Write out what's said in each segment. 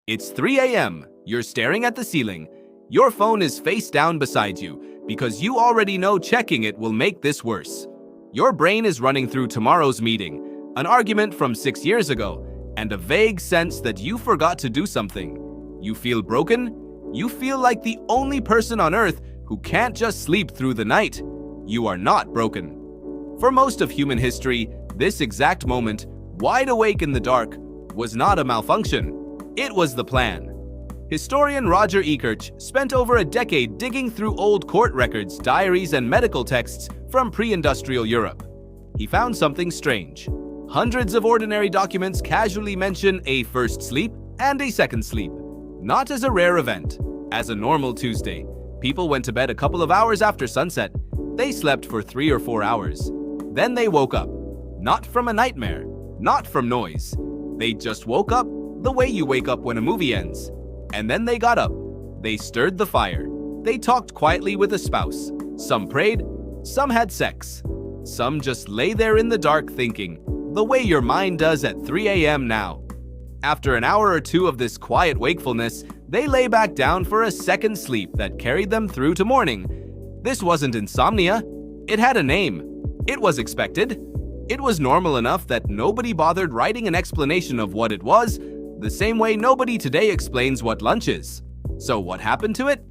It's 3 a.m. You're staring at the ceiling. Your phone is face down beside you because you already know checking it will make this worse. Your brain is running through tomorrow's meeting, an argument from 6 years ago, and a vague sense that you forgot to do something. You feel broken? You feel like the only person on earth who can't just sleep through the night. You are not broken. For most of human history, this exact moment, wide awake in the dark, was not a malfunction. It was the plan. Historian Roger Ekirch spent over a decade digging through old court records, diaries, and medical texts from pre-industrial Europe. He found something strange. Hundreds of ordinary documents casually mention a first sleep and a second sleep. Not as a rare event. As a normal Tuesday, people went to bed a couple of hours after sunset. They slept for 3 or 4 hours. Then they woke up. Not from a nightmare, not from noise. They just woke up the way you wake up when a movie ends. And then they got up. They stirred the fire. They talked quietly with a spouse. Some prayed, some had sex. Some just lay there in the dark thinking, the way your mind does at 3 a.m. now. After an hour or two of this quiet wakefulness, they lay back down for a second sleep that carried them through to morning. This wasn't insomnia. It had a name. It was expected. It was normal enough that nobody bothered writing an explanation of what it was, the same way nobody today explains what lunch is. So what happened to it?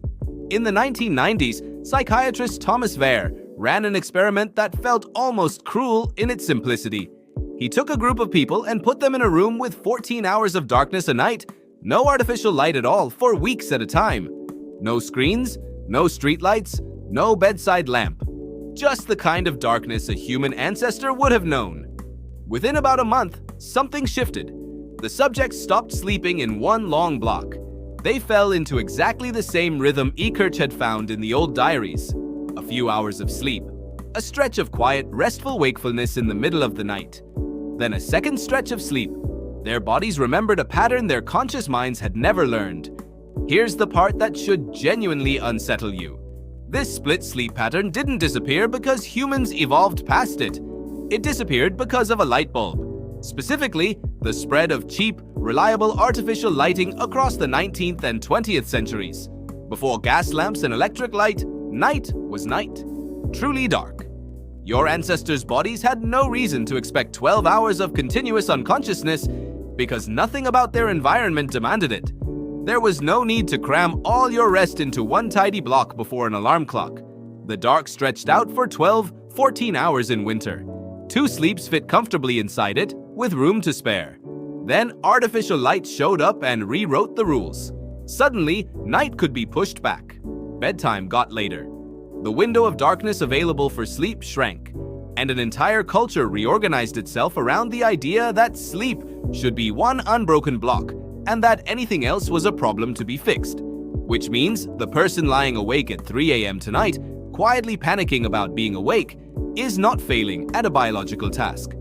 In the 1990s, psychiatrist Thomas Wehr ran an experiment that felt almost cruel in its simplicity. He took a group of people and put them in a room with 14 hours of darkness a night, no artificial light at all for weeks at a time. No screens, no streetlights, no bedside lamp. Just the kind of darkness a human ancestor would have known. Within about a month, something shifted. The subjects stopped sleeping in one long block. They fell into exactly the same rhythm Ekirch had found in the old diaries. A few hours of sleep, a stretch of quiet, restful wakefulness in the middle of the night. Then a second stretch of sleep. Their bodies remembered a pattern their conscious minds had never learned. Here's the part that should genuinely unsettle you. This split sleep pattern didn't disappear because humans evolved past it. It disappeared because of a light bulb. Specifically, the spread of cheap, reliable artificial lighting across the 19th and 20th centuries. Before gas lamps and electric light, night was night. Truly dark. Your ancestors' bodies had no reason to expect 12 hours of continuous unconsciousness because nothing about their environment demanded it. There was no need to cram all your rest into one tidy block before an alarm clock. The dark stretched out for 12, 14 hours in winter. 2 sleeps fit comfortably inside it, with room to spare. Then artificial light showed up and rewrote the rules. Suddenly, night could be pushed back. Bedtime got later. The window of darkness available for sleep shrank, and an entire culture reorganized itself around the idea that sleep should be one unbroken block, and that anything else was a problem to be fixed. Which means the person lying awake at 3 a.m. tonight, quietly panicking about being awake, is not failing at a biological task.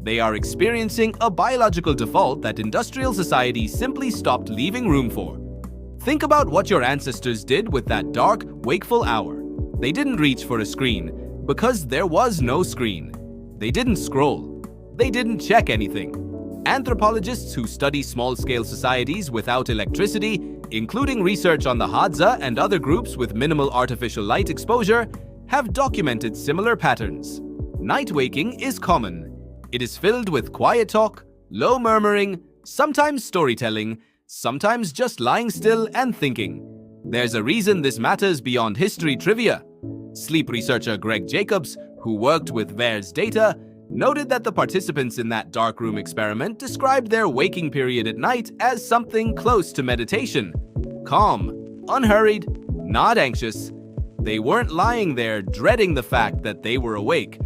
They are experiencing a biological default that industrial society simply stopped leaving room for. Think about what your ancestors did with that dark, wakeful hour. They didn't reach for a screen because there was no screen. They didn't scroll. They didn't check anything. Anthropologists who study small-scale societies without electricity, including research on the Hadza and other groups with minimal artificial light exposure, have documented similar patterns. Night waking is common. It is filled with quiet talk, low murmuring, sometimes storytelling, sometimes just lying still and thinking. There's a reason this matters beyond history trivia. Sleep researcher Greg Jacobs, who worked with Wehr's data, noted that the participants in that darkroom experiment described their waking period at night as something close to meditation. Calm, unhurried, not anxious. They weren't lying there dreading the fact that they were awake.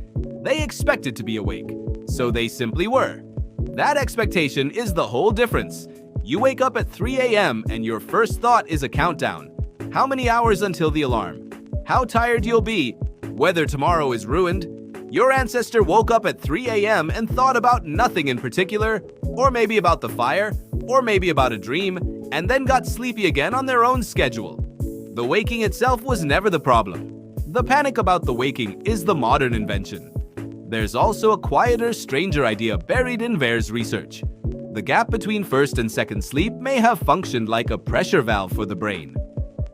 They expected to be awake, so they simply were. That expectation is the whole difference. You wake up at 3 a.m. and your first thought is a countdown. How many hours until the alarm? How tired you'll be? Whether tomorrow is ruined? Your ancestor woke up at 3 a.m. and thought about nothing in particular, or maybe about the fire, or maybe about a dream, and then got sleepy again on their own schedule. The waking itself was never the problem. The panic about the waking is the modern invention. There's also a quieter, stranger idea buried in Wehr's research. The gap between first and second sleep may have functioned like a pressure valve for the brain.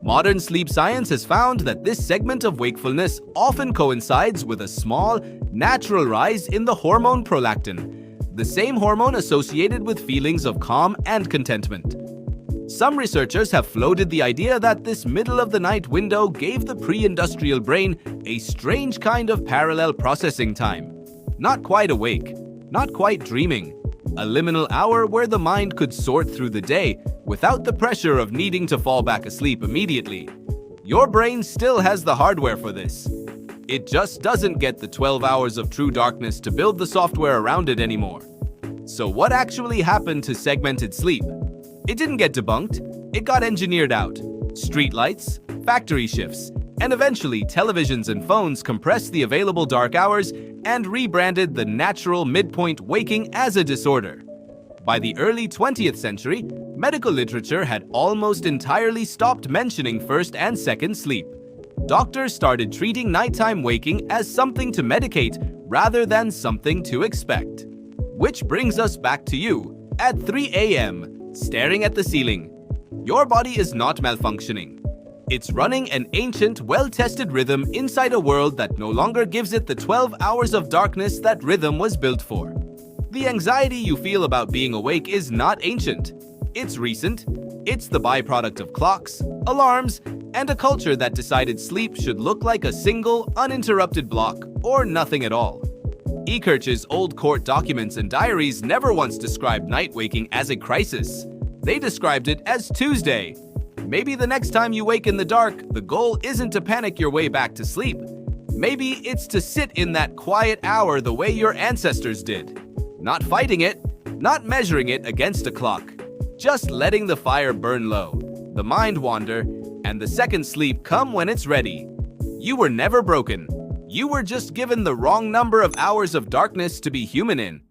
Modern sleep science has found that this segment of wakefulness often coincides with a small, natural rise in the hormone prolactin, the same hormone associated with feelings of calm and contentment. Some researchers have floated the idea that this middle-of-the-night window gave the pre-industrial brain a strange kind of parallel processing time. Not quite awake, not quite dreaming, a liminal hour where the mind could sort through the day without the pressure of needing to fall back asleep immediately. Your brain still has the hardware for this. It just doesn't get the 12 hours of true darkness to build the software around it anymore. So what actually happened to segmented sleep? It didn't get debunked, it got engineered out. Streetlights, factory shifts, and eventually televisions and phones compressed the available dark hours and rebranded the natural midpoint waking as a disorder. By the early 20th century, medical literature had almost entirely stopped mentioning first and second sleep. Doctors started treating nighttime waking as something to medicate rather than something to expect. Which brings us back to you at 3 a.m., staring at the ceiling. Your body is not malfunctioning. It's running an ancient, well-tested rhythm inside a world that no longer gives it the 12 hours of darkness that rhythm was built for. The anxiety you feel about being awake is not ancient. It's recent. It's the byproduct of clocks, alarms, and a culture that decided sleep should look like a single, uninterrupted block or nothing at all. Ekirch's old court documents and diaries never once described night waking as a crisis. They described it as Tuesday. Maybe the next time you wake in the dark, the goal isn't to panic your way back to sleep. Maybe it's to sit in that quiet hour the way your ancestors did. Not fighting it, not measuring it against a clock. Just letting the fire burn low, the mind wander, and the second sleep come when it's ready. You were never broken. You were just given the wrong number of hours of darkness to be human in.